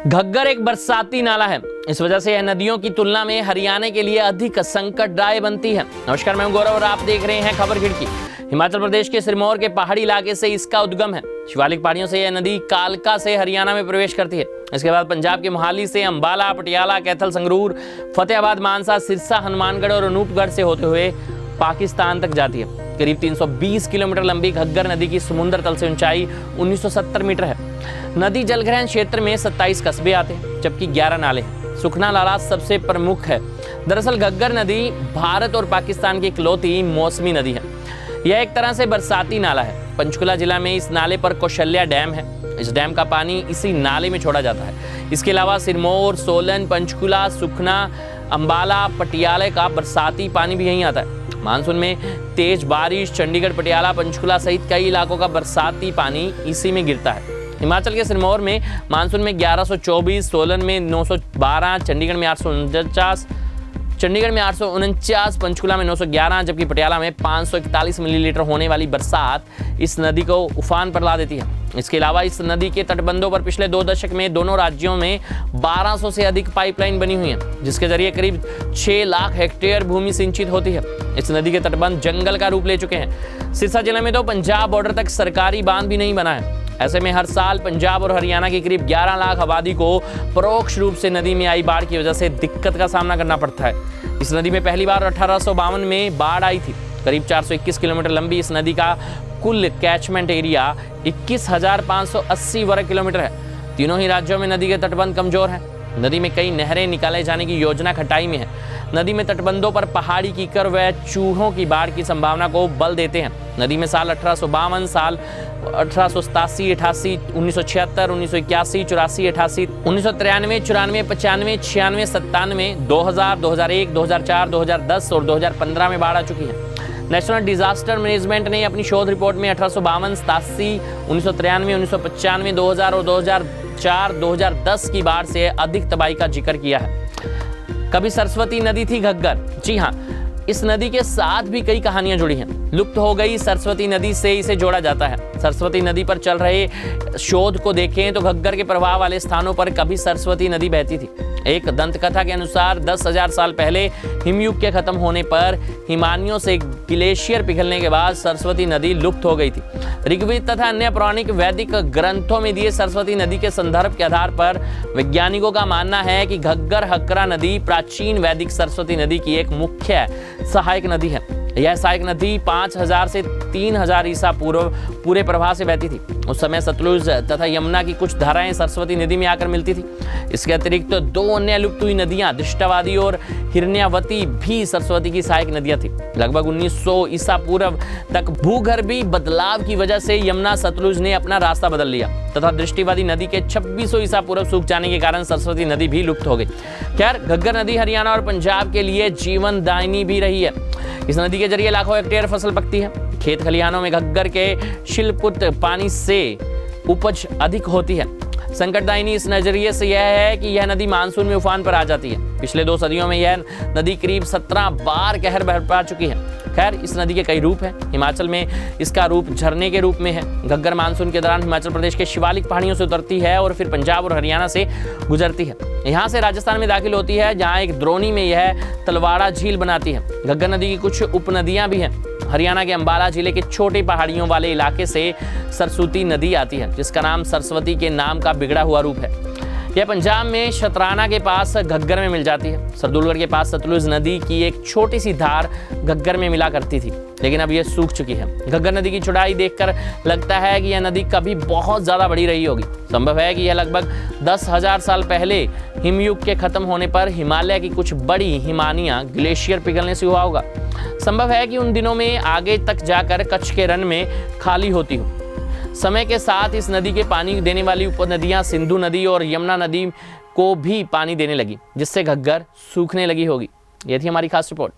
घग्गर एक बरसाती नाला है, इस वजह से यह नदियों की तुलना में हरियाणा के लिए अधिक संकटदायी बनती है। नमस्कार, मैं गौरव और आप देख रहे हैं खबर खिड़की। हिमाचल प्रदेश के सिरमौर के पहाड़ी इलाके से इसका उद्गम है। शिवालिक पहाड़ियों से यह नदी कालका से हरियाणा में प्रवेश करती है। इसके बाद पंजाब के मोहाली से अंबाला, पटियाला, कैथल, संगरूर, फतेहाबाद, मानसा, सिरसा, हनुमानगढ़ और अनूपगढ़ से होते हुए पाकिस्तान तक जाती है। करीब 320 किलोमीटर लंबी घग्गर नदी की समुद्र तल से ऊंचाई 1970 मीटर है। नदी जलग्रहण क्षेत्र में 27 कस्बे आते हैं, जबकि 11 नाले हैं। सुखना नाला सबसे प्रमुख है। दरअसल घग्गर नदी भारत और पाकिस्तान की इकलौती मौसमी नदी है। यह एक तरह से बरसाती नाला है। पंचकुला जिला में इस नाले पर कौशल्या डैम है। इस डैम का पानी इसी नाले में छोड़ा जाता है। इसके अलावा सिरमौर, सोलन, पंचकुला, सुखना, अंबाला, पटियाला का बरसाती पानी भी यहीं आता है। मानसून में तेज बारिश चंडीगढ़, पटियाला, पंचकुला सहित कई इलाकों का बरसाती पानी इसी में गिरता है। हिमाचल के सिरमौर में मानसून में 1124, सोलन में 912, चंडीगढ़ में 849, पंचकुला में 911, जबकि पटियाला में 541 मिलीलीटर होने वाली बरसात इस नदी को उफान पर ला देती है। इसके अलावा इस नदी के तटबंधों पर पिछले 2 दशक में दोनों राज्यों में 1200 से अधिक पाइपलाइन बनी हुई है, जिसके जरिए करीब 6 लाख हेक्टेयर भूमि सिंचित होती है। इस नदी के तटबंध जंगल का रूप ले चुके हैं। सिरसा जिले में तो पंजाब बॉर्डर तक सरकारी बांध भी नहीं बना है। ऐसे में हर साल पंजाब और हरियाणा की करीब 11 लाख आबादी को परोक्ष रूप से नदी में आई बाढ़ की वजह से दिक्कत का सामना करना पड़ता है। इस नदी में पहली बार 1852 में बाढ़ आई थी। करीब 421 किलोमीटर लंबी इस नदी का कुल कैचमेंट एरिया 21,580 वर्ग किलोमीटर है। तीनों ही राज्यों में नदी के तटबंध कमजोर हैं। नदी में कई नहरें निकाले जाने की योजना खटाई में है। नदी में तटबंधों पर पहाड़ी कीकर व चूहों की बाढ़ की संभावना को बल देते हैं। नदी में साल 1852, साल 1887, 88, 1976, 1981, 84, 88, 1993, 94, 95, 96, 97, 2000, 2001, 2004, 2010 और 2015 में बाढ़ आ चुकी है। नेशनल डिजास्टर मैनेजमेंट ने अपनी शोध रिपोर्ट में 1852, 87, 1993, 1995, 2000 और 2004, 2010 की बाढ़ से अधिक तबाही का जिक्र किया है। कभी सरस्वती नदी थी घग्गर। जी हाँ, इस नदी के साथ भी कई कहानियां जुड़ी हैं। लुप्त हो गई सरस्वती नदी से इसे जोड़ा जाता है। सरस्वती नदी पर चल रहे शोध को देखें तो घग्गर के प्रभाव वाले स्थानों पर कभी सरस्वती नदी बहती थी। एक दंत कथा के अनुसार 10,000 साल पहले हिमयुग के खत्म होने पर हिमानियों से ग्लेशियर पिघलने के बाद सरस्वती नदी लुप्त हो गई थी। ऋग्वेद तथा अन्य पौराणिक वैदिक ग्रंथों में दिए सरस्वती नदी के संदर्भ के आधार पर वैज्ञानिकों का मानना है कि घग्गर हकरा नदी प्राचीन वैदिक सरस्वती नदी की एक मुख्य सहायक नदी है। यह सहायक नदी 5000 से 3000 ईसा पूर्व पूरे प्रवाह से बहती थी। उस समय सतलुज तथा यमुना की कुछ धाराएं सरस्वती नदी में आकर मिलती थी। इसके अतिरिक्त 2 अन्य लुप्त हुई नदियां दृष्टावादी और हिरण्यावती भी सरस्वती की सहायक नदियां थी। लगभग 1900 ईसा पूर्व तक भूगर्भीय बदलाव की वजह से यमुना सतलुज ने अपना रास्ता बदल लिया तथा दृष्टिवादी नदी के 2600 ईसा पूर्व सूख जाने के कारण सरस्वती नदी भी लुप्त हो गई। खैर, घग्गर नदी हरियाणा और पंजाब के लिए जीवन दायिनी भी रही है। इस नदी के जरिए लाखों हेक्टेयर फसल पकती है। खेत खलिहानों में घग्गर के शिलपुट पानी से उपज अधिक होती है। संकटदायिनी इस नजरिए से यह है कि यह नदी मानसून में उफान पर आ जाती है। पिछले 2 सदियों में यह नदी करीब 17 बार कहर बरपा चुकी है। खैर, इस नदी के कई रूप हैं। हिमाचल में इसका रूप झरने के रूप में है। घग्गर मानसून के दौरान हिमाचल प्रदेश के शिवालिक पहाड़ियों से उतरती है और फिर पंजाब और हरियाणा से गुजरती है। यहाँ से राजस्थान में दाखिल होती है, जहाँ एक द्रोणी में यह तलवाड़ा झील बनाती है। घग्गर नदी की कुछ उपनदियां भी हैं। हरियाणा के अंबाला जिले के छोटे पहाड़ियों वाले इलाके से सरस्वती नदी आती है, जिसका नाम सरस्वती के नाम का बिगड़ा हुआ रूप है। यह पंजाब में शतराना के पास घग्गर में मिल जाती है। सरदुलगढ़ के पास सतलुज नदी की एक छोटी सी धार घग्गर में मिला करती थी, लेकिन अब यह सूख चुकी है। घग्गर नदी की चौड़ाई देखकर लगता है कि यह नदी कभी बहुत ज्यादा बड़ी रही होगी। संभव है कि यह लगभग 10,000 साल पहले हिमयुग के खत्म होने पर हिमालय की कुछ बड़ी हिमानियां ग्लेशियर पिघलने से हुआ होगा। संभव है कि उन दिनों में आगे तक जाकर कच्छ के रन में खाली होती हो। समय के साथ इस नदी के पानी देने वाली उपनदियां सिंधु नदी और यमुना नदी को भी पानी देने लगी, जिससे घग्गर सूखने लगी होगी। यह थी हमारी खास रिपोर्ट।